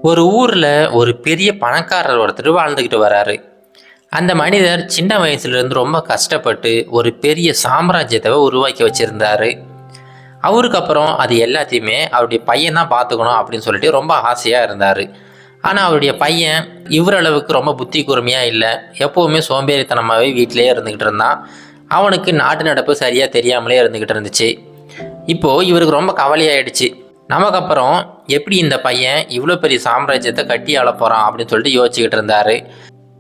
ஒரு ஊர்ல ஒரு பெரிய பணக்காரர் ஒருத்தர் வாழ்ந்துக்கிட்டு வராரு. அந்த மனிதர் சின்ன வயசுல இருந்து ரொம்ப கஷ்டப்பட்டு ஒரு பெரிய சாம்ராஜ்யத்தை உருவாக்கி வச்சிருந்தாரு. அவருக்கு அப்புறம் அது எல்லாத்தையுமே அவருடைய பையன் தான் பார்த்துக்கணும் அப்படின்னு சொல்லிட்டு ரொம்ப ஆசையா இருந்தாரு. ஆனா அவருடைய பையன் இவரளவுக்கு ரொம்ப புத்தி கூர்மையா இல்லை. எப்பவுமே சோம்பேறித்தனமாவே வீட்டிலேயே இருந்துகிட்டு இருந்தான். அவனுக்கு நாட்டு நடப்பு சரியா தெரியாமலே இருந்துகிட்டு இருந்துச்சு. இப்போ இவருக்கு ரொம்ப கவலையாயிடுச்சு. நமக்கு அப்புறம் எப்படி இந்த பையன் இவ்வளோ பெரிய சாம்ராஜ்யத்தை கட்டி ஆள போறான் அப்படின்னு சொல்லிட்டு யோசிச்சுக்கிட்டு இருந்தாரு.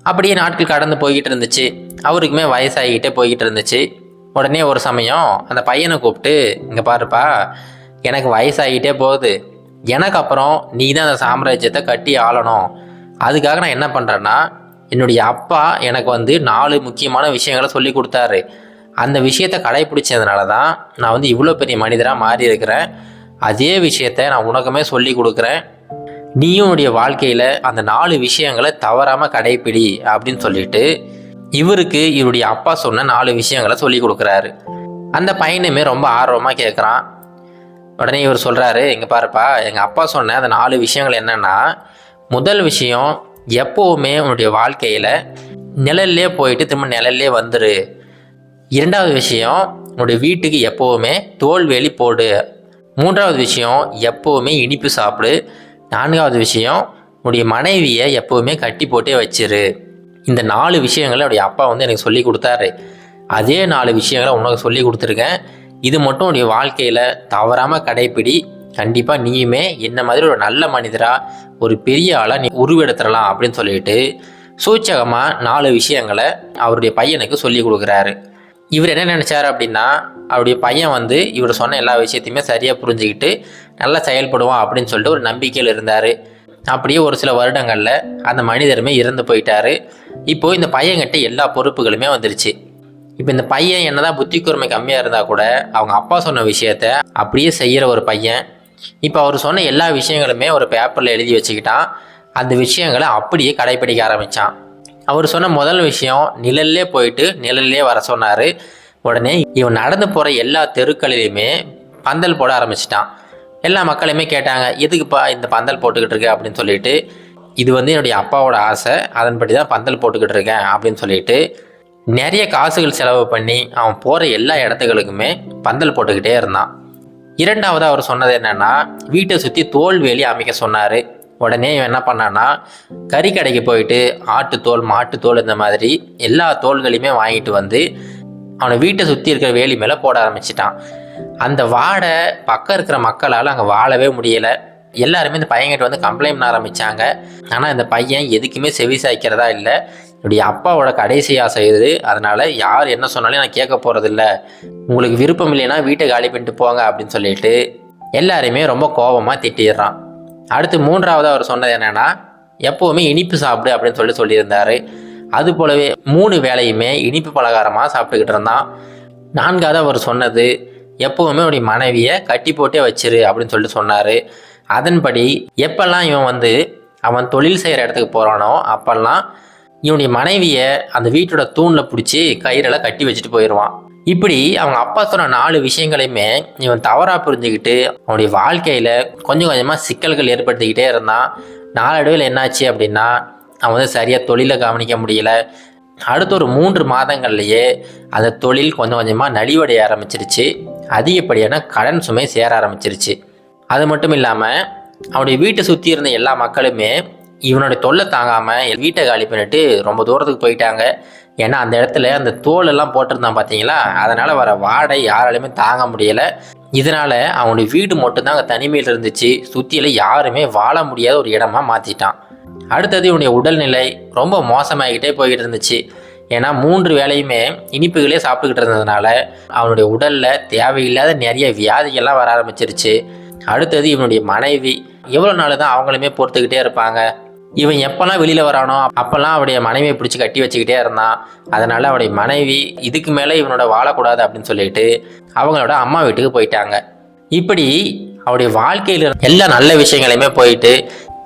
அப்படியே நாட்கள் கடந்து போய்கிட்டு இருந்துச்சு. அவருக்குமே வயசாகிக்கிட்டே போய்கிட்டு இருந்துச்சு. உடனே ஒரு சமயம் அந்த பையனை கூப்பிட்டு, இங்கே பாருப்பா, எனக்கு வயசாகிட்டே போகுது. எனக்கு அப்புறம் நீ தான் அந்த சாம்ராஜ்யத்தை கட்டி ஆளணும். அதுக்காக நான் என்ன பண்ணுறேன்னா, என்னுடைய அப்பா எனக்கு 4 முக்கியமான விஷயங்களை சொல்லி கொடுத்தாரு. அந்த விஷயத்தை கடைப்பிடிச்சதுனால தான் நான் இவ்வளோ பெரிய மனிதராக மாறி இருக்கிறேன். அதே விஷயத்த நான் உனக்குமே சொல்லி கொடுக்குறேன். நீயும் உன்னுடைய வாழ்க்கையில் அந்த 4 விஷயங்களை தவறாமல் கடைப்பிடி அப்படின்னு சொல்லிட்டு இவருக்கு இவருடைய அப்பா சொன்ன 4 விஷயங்களை சொல்லி கொடுக்குறாரு. அந்த பையனுமே ரொம்ப ஆர்வமாக கேட்குறான். உடனே இவர் சொல்கிறாரு, இங்கே பாருப்பா, எங்கள் அப்பா சொன்ன அந்த 4 விஷயங்கள் என்னென்னா, முதல் விஷயம், எப்போவுமே உன்னுடைய வாழ்க்கையில் நிழல்லே போயிட்டு திரும்ப நிழல்லே வந்துரு. இரண்டாவது விஷயம், உன்னுடைய வீட்டுக்கு எப்போவுமே தோல்வேலி போடு. மூன்றாவது விஷயம், எப்போவுமே இனிப்பு சாப்பிடு. நான்காவது விஷயம், உன்னுடைய மனைவியை எப்போவுமே கட்டி போட்டே வச்சிரு. இந்த 4 விஷயங்களை உடைய அப்பா எனக்கு சொல்லி கொடுத்தாரு. அதே 4 விஷயங்களை உனக்கு சொல்லி கொடுத்துருக்கேன். இது மட்டும் உடைய வாழ்க்கையில் தவறாமல் கடைப்பிடி. கண்டிப்பாக நீயுமே என்ன மாதிரி ஒரு நல்ல மனிதராக ஒரு பெரிய ஆளாக நீ உருவெடுத்துடலாம் அப்படின்னு சொல்லிட்டு சூச்சகமாக 4 விஷயங்களை அவருடைய பையனுக்கு சொல்லி கொடுக்குறாரு. இவர் என்ன நினச்சார் அப்படின்னா, அவருடைய பையன் இவர் சொன்ன எல்லா விஷயத்தையுமே சரியாக புரிஞ்சுக்கிட்டு நல்லா செயல்படுவான் அப்படின்னு சொல்லிட்டு ஒரு நம்பிக்கையில் இருந்தார். அப்படியே ஒரு சில வருடங்களில் அந்த மனிதருமே இறந்து போயிட்டார். இப்போது இந்த பையன்கிட்ட எல்லா பொறுப்புகளுமே வந்துருச்சு. இப்போ இந்த பையன் என்னதான் புத்தி கூர்மை கம்மியாக இருந்தால் கூட அவங்க அப்பா சொன்ன விஷயத்த அப்படியே செய்கிற ஒரு பையன். இப்போ அவர் சொன்ன எல்லா விஷயங்களுமே ஒரு பேப்பரில் எழுதி வச்சுக்கிட்டான். அந்த விஷயங்களை அப்படியே கடைப்பிடிக்க ஆரம்பித்தான். அவர் சொன்ன முதல் விஷயம், நிழல்லே போயிட்டு நிழல்லே வர சொன்னார். உடனே இவன் நடந்து போகிற எல்லா தெருக்களிலுமே பந்தல் போட ஆரம்பிச்சிட்டான். எல்லா மக்களுமே கேட்டாங்க, எதுக்குப்பா இந்த பந்தல் போட்டுக்கிட்டு இருக்க அப்படின்னு சொல்லிட்டு. இது என்னுடைய அப்பாவோட ஆசை, அதன்படி தான் பந்தல் போட்டுக்கிட்டு இருக்கேன் அப்படின்னு சொல்லிட்டு நிறைய காசுகள் செலவு பண்ணி அவன் போகிற எல்லா இடத்துகளுக்குமே பந்தல் போட்டுக்கிட்டே இருந்தான். இரண்டாவது அவர் சொன்னது என்னென்னா, வீட்டை சுற்றி தோல்வேலி அமைக்க சொன்னார். உடனே இவன் என்ன பண்ணான்னா, கறிக்கடைக்கு போயிட்டு ஆட்டுத்தோல், மாட்டுத்தோல், இந்த மாதிரி எல்லா தோல்களையுமே வாங்கிட்டு அவனை வீட்டை சுற்றி இருக்கிற வேலி மேலே போட ஆரம்பிச்சிட்டான். அந்த வாடை பக்கம் இருக்கிற மக்களால் அங்கே வாழவே முடியலை. எல்லாருமே இந்த பையன்கிட்ட கம்ப்ளைண்ட் பண்ண ஆரம்பித்தாங்க. ஆனால் இந்த பையன் எதுக்குமே செவி சாய்க்கிறதா இல்லை. என்னுடைய அப்பாவோட கடைசி ஆசை இது, அதனால் யார் என்ன சொன்னாலும் நான் கேட்க போகிறதில்ல. உங்களுக்கு விருப்பம் இல்லைன்னா வீட்டை காலி பண்ணிட்டு போங்க அப்படின்னு சொல்லிட்டு எல்லாருமே ரொம்ப கோபமாக திட்டிடுறான். அடுத்து மூன்றாவது அவர் சொன்னது என்னென்னா, எப்போவுமே இனிப்பு சாப்பிடு அப்படின்னு சொல்லியிருந்தார். அது போலவே 3 வேளையுமே இனிப்பு பலகாரமாக சாப்பிட்டுக்கிட்டு இருந்தான். நான்காவது அவர் சொன்னது, எப்போவுமே உடைய மனைவியை கட்டி போட்டே வச்சிரு அப்படின்னு சொன்னார். அதன்படி எப்பெல்லாம் இவன் அவன் தொழில் செய்கிற இடத்துக்கு போகிறானோ அப்பெல்லாம் இவனுடைய மனைவியை அந்த வீட்டோட தூணில் பிடிச்சி கயிறில் கட்டி வச்சுட்டு போயிடுவான். இப்படி அவங்க அப்பா சொன்ன 4 விஷயங்களையுமே இவன் தவறாக புரிஞ்சுக்கிட்டு அவனுடைய வாழ்க்கையில் கொஞ்சம் கொஞ்சமாக சிக்கல்கள் ஏற்படுத்திக்கிட்டே இருந்தான். நாளடைவில் என்னாச்சு அப்படின்னா, அவன் சரியாக தொழிலை கவனிக்க முடியல. அடுத்த ஒரு 3 மாதங்கள்லேயே அந்த தொழில் கொஞ்சம் கொஞ்சமாக நலிவடைய ஆரம்பிச்சிருச்சு. அதிகப்படியான கடன் சுமை சேர ஆரம்பிச்சிருச்சு. அது மட்டும் இல்லாமல் அவனுடைய வீட்டை சுற்றி இருந்த எல்லா மக்களுமே இவனுடைய தொல்லை தாங்காமல் வீட்டை காலி பண்ணிட்டு ரொம்ப தூரத்துக்கு போயிட்டாங்க. ஏன்னா அந்த இடத்துல அந்த தோலெல்லாம் போட்டிருந்தான் பார்த்தீங்களா, அதனால் வர வாடை யாராலையுமே தாங்க முடியலை. இதனால் அவனுடைய வீடு மட்டும்தான் அங்கே தனிமையில் இருந்துச்சு. சுற்றியில் யாருமே வாழ முடியாத ஒரு இடமா மாற்றிட்டான். அடுத்தது இவனுடைய உடல்நிலை ரொம்ப மோசமாகிக்கிட்டே போய்கிட்டு இருந்துச்சு. ஏன்னா 3 வேளையுமே இனிப்புகளே சாப்பிட்டுக்கிட்டு இருந்ததுனால அவனுடைய உடலில் தேவையில்லாத நிறைய வியாதிகள்லாம் வர ஆரம்பிச்சிருச்சு. அடுத்தது இவனுடைய மனைவி, எவ்வளோ நாள் தான் அவங்களுமே பொறுத்துக்கிட்டே இருப்பாங்க. இவன் எப்போல்லாம் வெளியில் வரானோ அப்போல்லாம் அவருடைய மனைவியை பிடிச்சி கட்டி வச்சுக்கிட்டே இருந்தான். அதனால் அவருடைய மனைவி இதுக்கு மேலே இவனோட வாழக்கூடாது அப்படின்னு சொல்லிட்டு அவங்களோட அம்மா வீட்டுக்கு போயிட்டாங்க. இப்படி அவருடைய வாழ்க்கையில் எல்லா நல்ல விஷயங்களையுமே போயிட்டு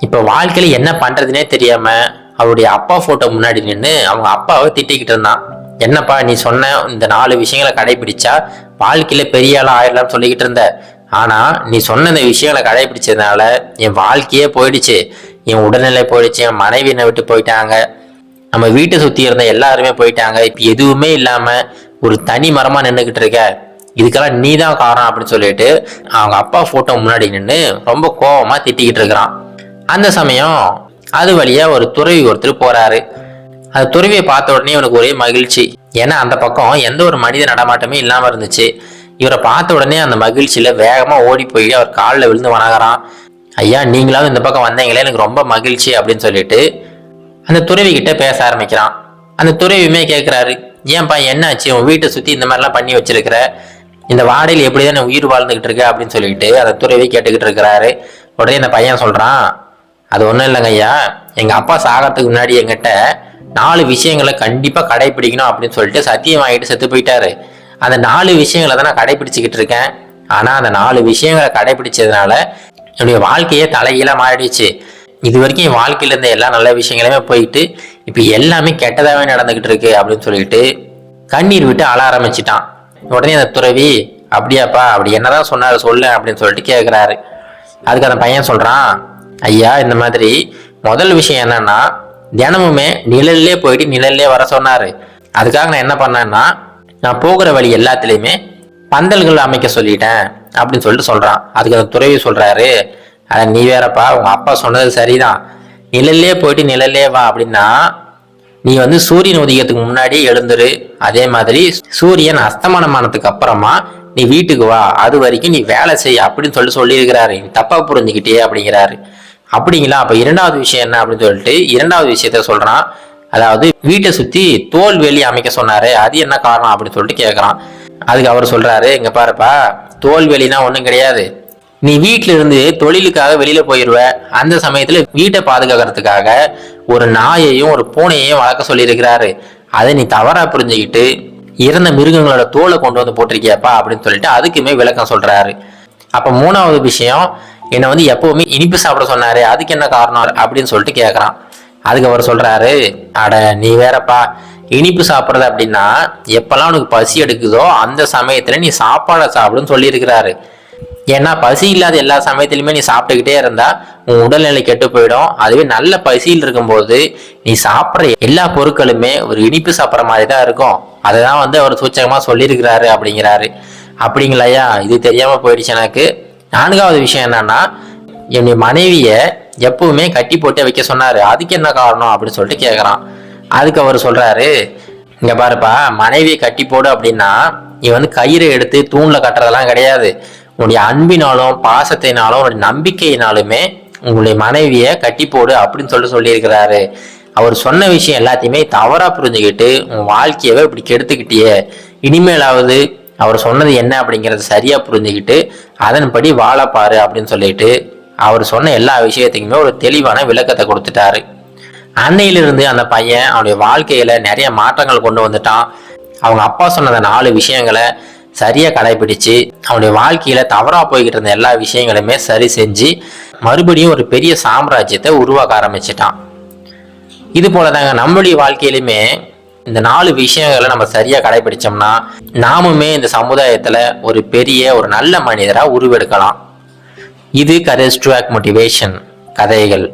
இப்போ வாழ்க்கையில் என்ன பண்ணுறதுனே தெரியாமல் அவருடைய அப்பா ஃபோட்டோ முன்னாடி நின்று அவங்க அப்பாவை திட்டிக்கிட்டு இருந்தான். என்னப்பா நீ சொன்ன இந்த 4 விஷயங்களை கடைபிடிச்சா வாழ்க்கையில் பெரிய ஆளாக ஆயிடலாம்னு சொல்லிக்கிட்டு இருந்த, ஆனால் நீ சொன்ன இந்த விஷயங்களை கடைபிடிச்சதுனால என் வாழ்க்கையே போயிடுச்சு. என் உடல்நிலை போயிடுச்சு, என் மனைவி என்னை விட்டு போயிட்டாங்க, நம்ம வீட்டை சுற்றி இருந்த எல்லாருமே போயிட்டாங்க, இப்போ எதுவுமே இல்லாமல் ஒரு தனி மரமாக நின்றுக்கிட்டு இருக்க, இதுக்கெல்லாம் நீ தான் காரணம் அப்படின்னு சொல்லிட்டு அவங்க அப்பா ஃபோட்டோ முன்னாடி நின்று ரொம்ப கோபமாக திட்டிக்கிட்டு இருக்கிறான். அந்த சமயம் அது வழியாக ஒரு துறவி ஒருத்தர் போகிறாரு. அந்த துறவியை பார்த்த உடனே இவனுக்கு ஒரே மகிழ்ச்சி. ஏன்னா அந்த பக்கம் எந்த ஒரு மனித நடமாட்டமே இல்லாமல் இருந்துச்சு. இவரை பார்த்த உடனே அந்த மகிழ்ச்சியில் வேகமாக ஓடி போய் அவர் காலில் விழுந்து வணங்குறான். ஐயா, நீங்களாவது இந்த பக்கம் வந்தீங்களே, எனக்கு ரொம்ப மகிழ்ச்சி அப்படின்னு சொல்லிட்டு அந்த துறவி கிட்ட பேச ஆரம்பிக்கிறான். அந்த துறவியுமே கேட்குறாரு, ஏன்பா என்னாச்சு, உன் வீட்டை சுற்றி இந்த மாதிரிலாம் பண்ணி வச்சிருக்கிற, இந்த வாடையில் எப்படி தான் உயிர் வாழ்ந்துகிட்டு இருக்க அப்படின்னு சொல்லிட்டு அந்த துறவி கேட்டுக்கிட்டு இருக்கிறாரு. உடனே அந்த பையன் சொல்கிறான், அது ஒன்றும் இல்லைங்க ஐயா, எங்கள் அப்பா சாகிறதுக்கு முன்னாடி என்கிட்ட 4 விஷயங்களை கண்டிப்பாக கடைபிடிக்கணும் அப்படின்னு சொல்லிட்டு சத்தியம் வாங்கிட்டு செத்து போயிட்டாரு. அந்த 4 விஷயங்களை தான் நான் கடைபிடிச்சிக்கிட்டு இருக்கேன். ஆனால் அந்த 4 விஷயங்களை கடைபிடிச்சதுனால என்னுடைய வாழ்க்கையே தலைகீழாக மாறிடுச்சு. இது வரைக்கும் என் வாழ்க்கையில இருந்த எல்லா நல்ல விஷயங்களுமே போயிட்டு இப்போ எல்லாமே கெட்டதாகவே நடந்துகிட்டு இருக்கு அப்படின்னு சொல்லிட்டு கண்ணீர் விட்டு அழ ஆரம்பிச்சிட்டான். உடனே அந்த துறவி, அப்படியாப்பா, அப்படி என்னதான் சொன்னாரு சொல்லு அப்படின்னு சொல்லிட்டு கேட்குறாரு. அதுக்கு அந்த பையன் சொல்றான், ஐயா, இந்த மாதிரி முதல் விஷயம் என்னன்னா, தினமுமே நிழல்லே போயிட்டு நிழல்லே வர சொன்னாரு. அதுக்காக நான் என்ன பண்ணேன்னா, நான் போகிற வழி எல்லாத்துலேயுமே பந்தல்கள் அமைக்க சொல்லிட்டேன் அப்படின்னு சொல்லிட்டு சொல்றான். அதுக்கு அந்த துறவி சொல்றாரு, அட நீ வேறப்பா, உங்க அப்பா சொன்னது சரிதான், நிழல்லே போயிட்டு நிழல்லே வா அப்படின்னா நீ சூரியன் உதயத்துக்கு முன்னாடி எழுந்துரு, அதே மாதிரி சூரியன் அஸ்தமனமானதுக்கு அப்புறமா நீ வீட்டுக்கு வா, அது வரைக்கும் நீ வேலை செய் அப்படின்னு சொல்லியிருக்கிறாரு. நீ தப்பா புரிஞ்சுக்கிட்டே அப்படிங்கிறாரு. அப்படிங்களா, அப்ப 2வது விஷயம் என்ன அப்படின்னு சொல்லிட்டு 2வது விஷயத்த சொல்றான். அதாவது வீட்டை சுத்தி தோல் வேலி அமைக்க சொன்னாரு, அது என்ன காரணம் அப்படின்னு சொல்லிட்டு கேட்கறான். அதுக்கு அவர் சொல்றாரு, இங்க பாருப்பா, தோல் வேலினா ஒண்ணும் கிடையாது, நீ வீட்டுல இருந்து தொழிலுக்காக வெளியில போயிருவ, அந்த சமயத்துல வீட்டை பாதுகாக்கிறதுக்காக ஒரு நாயையும் ஒரு பூனையையும் வளர்க்க சொல்லியிருக்கிறாரு. அதை நீ தவறா புரிஞ்சுக்கிட்டு இறந்த மிருகங்களோட தோலை கொண்டு வந்து போட்டிருக்கியாப்பா அப்படின்னு சொல்லிட்டு அதுக்குமே விளக்கம் சொல்றாரு. அப்ப 3வது விஷயம், என்னை எப்பவுமே இனிப்பு சாப்பிட சொன்னாரு, அதுக்கு என்ன காரணம் அப்படின்னு சொல்லிட்டு கேட்கறான். அதுக்கு அவர் சொல்றாரு, அட நீ வேறப்பா, இனிப்பு சாப்பிட்றது அப்படின்னா எப்பெல்லாம் உனக்கு பசி எடுக்குதோ அந்த சமயத்துல நீ சாப்பாடை சாப்பிடுன்னு சொல்லியிருக்கிறாரு. ஏன்னா பசி இல்லாத எல்லா சமயத்திலுமே நீ சாப்பிட்டுக்கிட்டே இருந்தா உன் உடல்நிலை கெட்டு போயிடும். அதுவே நல்ல பசியில் இருக்கும்போது நீ சாப்பிட்ற எல்லா பொருட்களுமே ஒரு இனிப்பு சாப்பிட்ற மாதிரி தான் இருக்கும். அதை தான் அவர் சூச்சகமா சொல்லியிருக்கிறாரு அப்படிங்கிறாரு. அப்படிங்களையா, இது தெரியாம போயிடுச்சு எனக்கு. 4வது விஷயம் என்னன்னா, என்னுடைய மனைவிய எப்பவுமே கட்டி போட்டு வைக்க சொன்னாரு, அதுக்கு என்ன காரணம் அப்படின்னு சொல்லிட்டு கேட்கறான். அதுக்கு அவர் சொல்றாரு, இங்க பாருப்பா, மனைவியை கட்டி போடு அப்படின்னா நீ கயிறை எடுத்து தூண்ல கட்டுறதெல்லாம் கிடையாது. உன்னுடைய அன்பினாலும் பாசத்தினாலும் உன்னுடைய நம்பிக்கையினாலுமே உங்களுடைய மனைவியை கட்டி போடு அப்படின்னு சொல்லியிருக்கிறாரு. அவர் சொன்ன விஷயம் எல்லாத்தையுமே தவறா புரிஞ்சுக்கிட்டு உன் வாழ்க்கையவே இப்படி கெடுத்துக்கிட்டியே, இனிமேலாவது அவர் சொன்னது என்ன அப்படிங்கறது சரியா புரிஞ்சுக்கிட்டு அதன்படி வாழப்பாரு அப்படின்னு சொல்லிட்டு அவர் சொன்ன எல்லா விஷயத்துக்குமே ஒரு தெளிவான விளக்கத்தை கொடுத்துட்டாரு. அன்னையிலிருந்து அந்த பையன் அவனுடைய வாழ்க்கையில நிறைய மாற்றங்கள் கொண்டு வந்துட்டான். அவங்க அப்பா சொன்ன 4 விஷயங்களை சரியா கடைபிடிச்சு அவனுடைய வாழ்க்கையில தவறா போய்கிட்டு இருந்த எல்லா விஷயங்களுமே சரி செஞ்சு மறுபடியும் ஒரு பெரிய சாம்ராஜ்யத்தை உருவாக்க ஆரம்பிச்சிட்டான். இது போலதாங்க நம்மளுடைய வாழ்க்கையிலுமே இந்த 4 விஷயங்களை நம்ம சரியா கடைபிடிச்சோம்னா நாமுமே இந்த சமுதாயத்துல ஒரு நல்ல மனிதரா உருவெடுக்கலாம். இது கரேஜ் டு ஆக்ட் மோட்டிவேஷன் கதைகள்.